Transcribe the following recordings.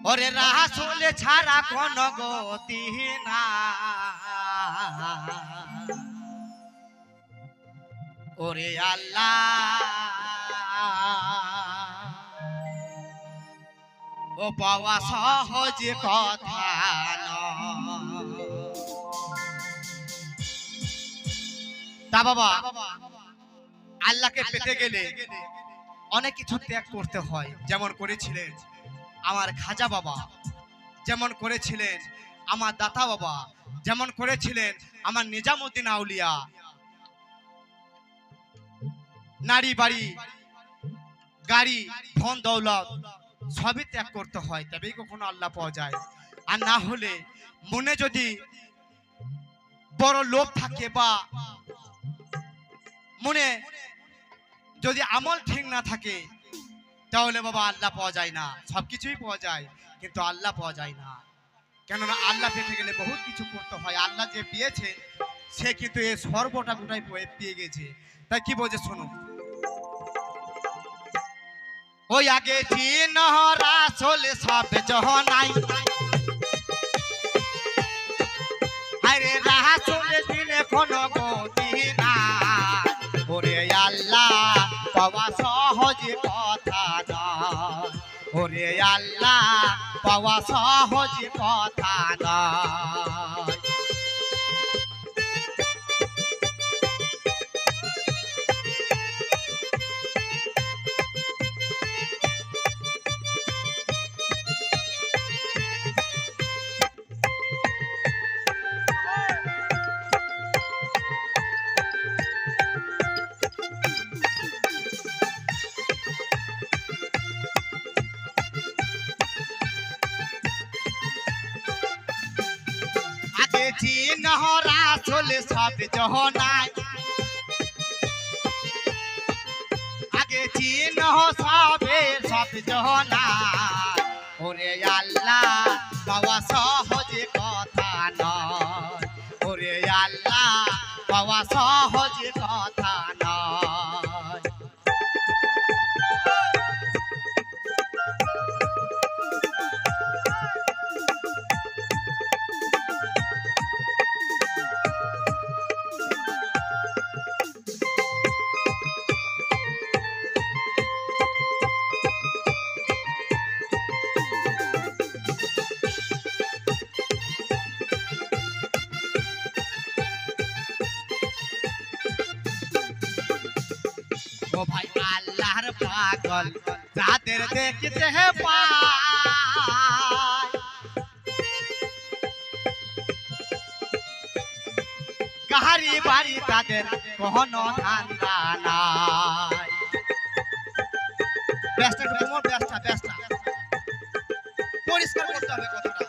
ওরে রাসূল ছাড়া কোন গতি না ওরে আল্লাহ ও পাওয়া সহজ কথা তা বাবা আল্লাহকে পেতে গেলে অনেক কিছু ত্যাগ করতে হয় যেমন করেছিলেন আমার খাজা বাবা যেমন করেছিলেন আমার দাতা বাবা যেমন করেছিলেন আমার নিজামউদ্দিন আউলিয়া নারী বাড়ি গাড়ি ধন দৌলত সবই ত্যাগ করতে হয় তবেই কখনো আল্লাহ পাওয়া যায় আর না হলে মনে যদি বড় লোভ থাকে বা মনে যদি আমল ঠিক না থাকে তাহলে বাবা আল্লাহ পাওয়া যায় না সবকিছুই পাওয়া যায় কিন্তু আল্লাহ পাওয়া যায় না কেননা আল্লাহ পেতে গেলে বহুত কিছু করতে হয় আল্লাহ যে পেয়েছে সে কিন্তু এই সর্বটা গোটাই পেয়ে গেছে তাই কি বলছে শোনো ওই আগে চিন রাসূল সব জহনাই আরে রাসূল দিনে কোন গতি না ওরে আল্লাহ পাওয়া সহজ কথা না ওরে আল্লাহ পাওয়া সহজ কথা না চিন রাসূল সব জহনাই আগে চিন সবে সব জহনাই ওরে আল্লাহ পাওয়া সহজ কথা নয় ওরে আল্লাহ পাওয়া সহজ কথা নয় ও ভাই আল্লাহর পাগল যাদের দেখতে পায় গাড়ি বাড়ি তাদের কোনো ধান্দা নাই ব্যস্ত তোমার ব্যস্ত পরিষ্কার করতে হবে কথাটা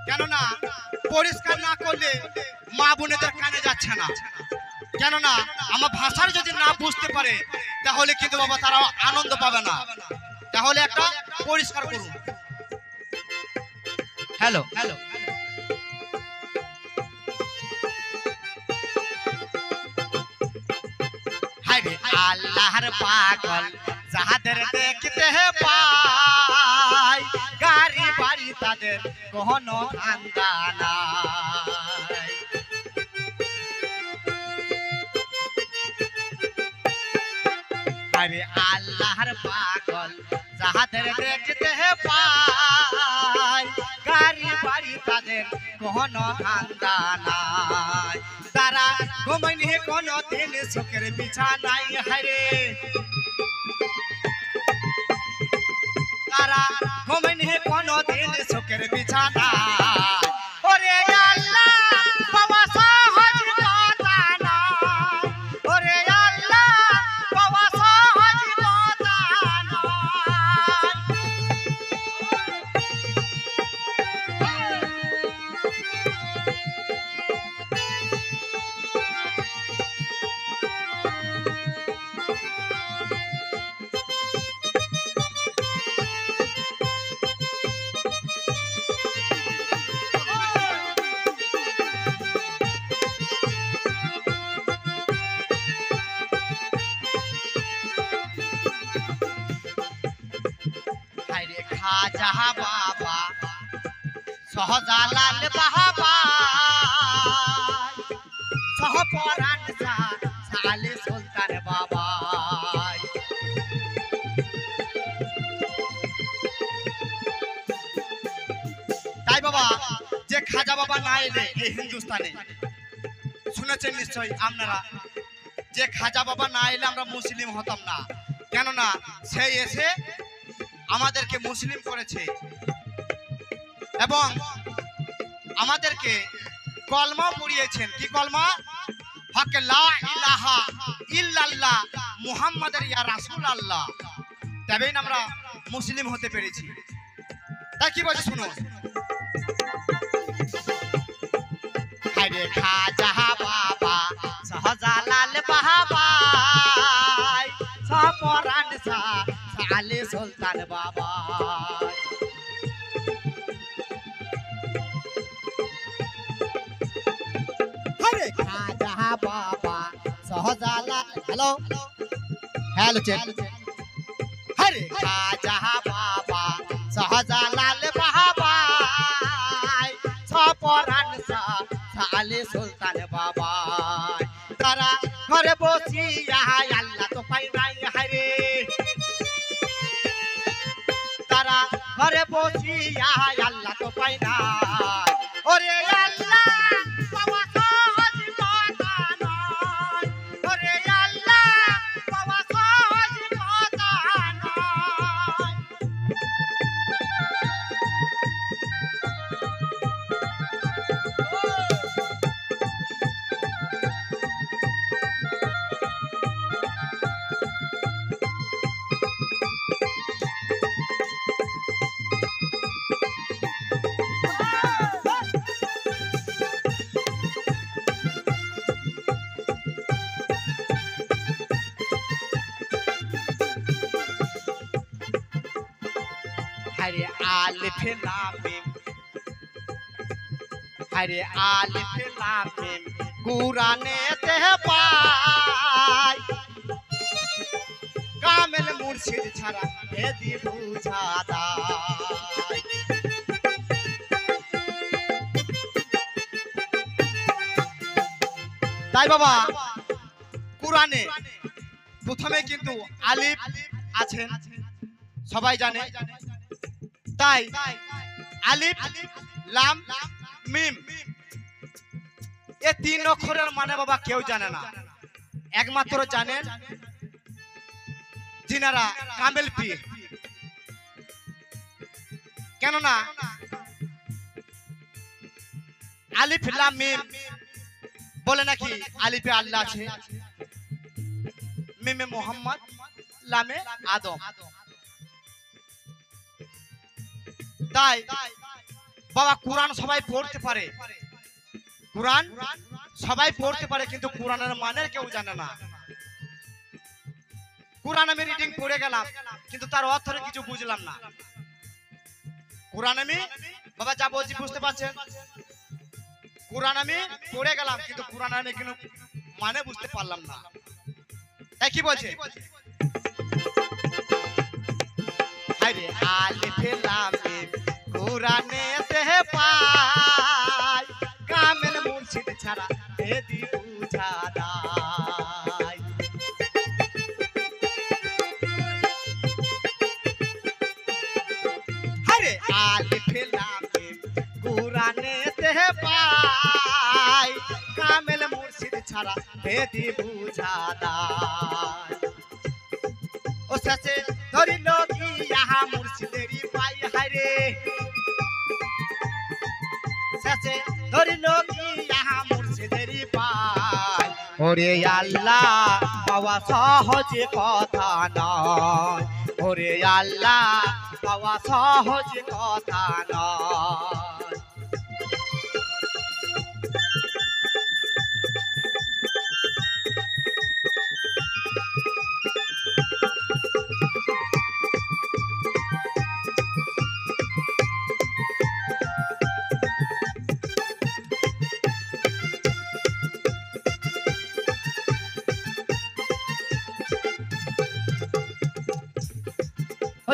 কেননা পরিষ্কার না করলে মা বোনেদের কানে যাচ্ছে না কেননা আমার ভাষার যদি না বুঝতে পারে তাহলে কিন্তু বাবা তারা আনন্দ পাবে না তাহলে একটা পরিষ্কার করুন হ্যালো হ্যালো হায়রে আল্লাহর পাগল যাদের দেখতে পায় গাড়ি বাড়ি তাদের কোনো ধান্দা নাই আরে আল্লাহর পাগল যাদের দেখতে পায় গাড়ি বাড়ি তাদের কোনো ধান্দা নাই তারা ঘুমাইনি কোনো দিন সুখের বিছানাই হারে তারা ঘুমাইনি কোনো দিন সুখের বিছানা ওরে আল্লাহ বাবা সহজ কথা না ওরে আল্লাহ বাবা সহজ কথা না খাজা বাবা সহজালাল বাবা সহপরাণ সালে সুলতান বাবা। তাই বাবা যে খাজা বাবা না এলে এই হিন্দুস্তানে, শুনেছেন নিশ্চয়ই আপনারা, যে খাজা বাবা না এলে আমরা মুসলিম হতাম না, কেননা সে এসে আমাদেরকে মুসলিম করেছে এবং আমাদেরকে কলমা পড়িয়েছেন। কি কলমা? হক লা ইলাহা ইল্লাল্লাহ মুহাম্মাদুর ইয়া রাসূলুল্লাহ, তবেই আমরা মুসলিম হতে পেরেছি। তাই কি বলছে শুনো, আরে খাজা বাবা সহজালাল বাবা সহপরাণ সালে সুলতান বাবা। আরে খাজা বাবা সহজালাল, হ্যালো হ্যালো চেক, আরে খাজা বাবা সহজালাল বাবা সহপরাণ সালে সুলতান বাবা। তারা ঘরে বসিয়া আল্লাহ তো পাই নাই হারে, তারা ঘরে বসিয়া আল্লাহ তো পাই নাই। ওরে আল্লাহ বাবা সহজ কথা নয়, ওরে আল্লাহ বাবা সহজ কথা নয়। हरे आलिफ लाम मिम, हरे आलिफ लाम मिम कुराने ते पाय कामिल मुर्शिद छाड़ा भेदी बुझा दाय। তাই বাবা কুরআনে প্রথমে কিন্তু আলিফ আছেন, সবাই জানে। তাই আলিফ লাম মিম এই তিন অক্ষরের মানে বাবা কেউ জানে না, একমাত্র জানেন যিনারা কামেল পীর। কেননা আলিফ লাম মিম বলে নাকি আলিফে আল্লাহ আছে, মিমে মোহাম্মদ, লামে আদম। তাই বাবা কোরআন সবাই পড়তে পারে, কোরআন সবাই পড়তে পারে, কিন্তু কোরআনের মানে কেউ জানে না। কোরআন আমি রিডিং পড়ে গেলাম কিন্তু তার অর্থে কিছু বুঝলাম না। কোরআন আমি বাবা যা বলছি বুঝতে পারছেন, কোরআন আমি পড়ে গেলাম কিন্তু কোরআন আমি কিন্তু মানে বুঝতে পারলাম না। তাই কি বলছে, আরে আলিফ লাম মিম কোরআনে তে পাই কামেল মুর্শিদ ছাড়া বেদি বুঝা দায়। আরে আলিফ লাম মিম কোরআনে তে পাই কামেল মুর্শিদ ছাড়া বেদি বুঝা দায়। ও শেষে ধরিল কি ইহা মুর্শিদেরই পাই, হায়রে শেষে ধরিল কি ইহা মুর্শিদেরই পাই। ওরে আল্লাহ পাওয়া সহজ কথা নয়, ওরে আল্লাহ পাওয়া সহজ কথা নয়।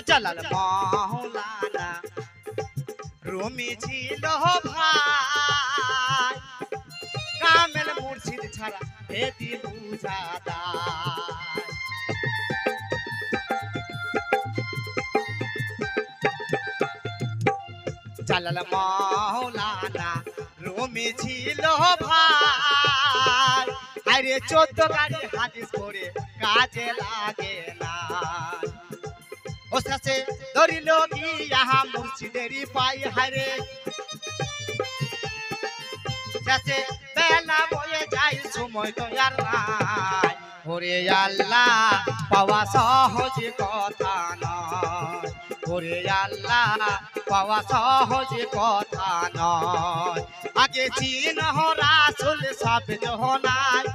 জালাল মাওলানা রুমি ছিল ভাই কামেল মুর্শিদ ছাড়া এদি বুঝাদার জালাল মাওলানা রুমি ছিল ভাই আরে 14 গাড়ি হাদিস পড়ে কাজে লাগে না ও সাসে ধরিল কি ইহা মুর্শিদেরই পাই হারে সাসে বেলা বয়ে যায় সময় তো আর নাই ওরে আল্লাহ পাওয়া সহজ কথা নয় ওরে আল্লাহ পাওয়া সহজ কথা নয় আগে চিনহ রাসূল সব জহনায়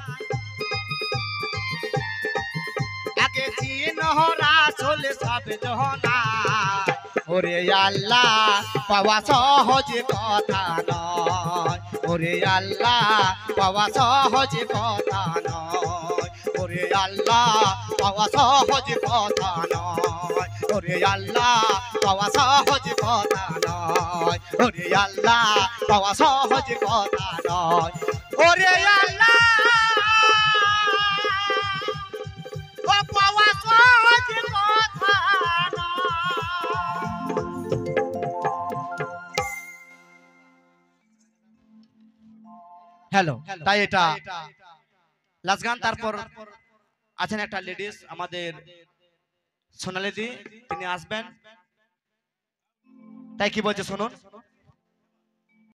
আগে চিনহ রাসূল সব জহনায় ওরে আল্লাহ পাওয়া সহজ কথা নয় ওরে আল্লাহ পাওয়া সহজ কথা নয় ওরে আল্লাহ পাওয়া সহজ কথা নয় ওরে আল্লাহ পাওয়া সহজ কথা নয় ওরে আল্লাহ পাওয়া সহজ কথা নয় ওরে আল্লাহ ও পাওয়া সহজ কথা হ্যালো তাই এটা লাস্ট গান তারপর আছেন একটা লেডিস আমাদের সোনালি দি তিনি আসবেন তাই কি বলছে শুনুন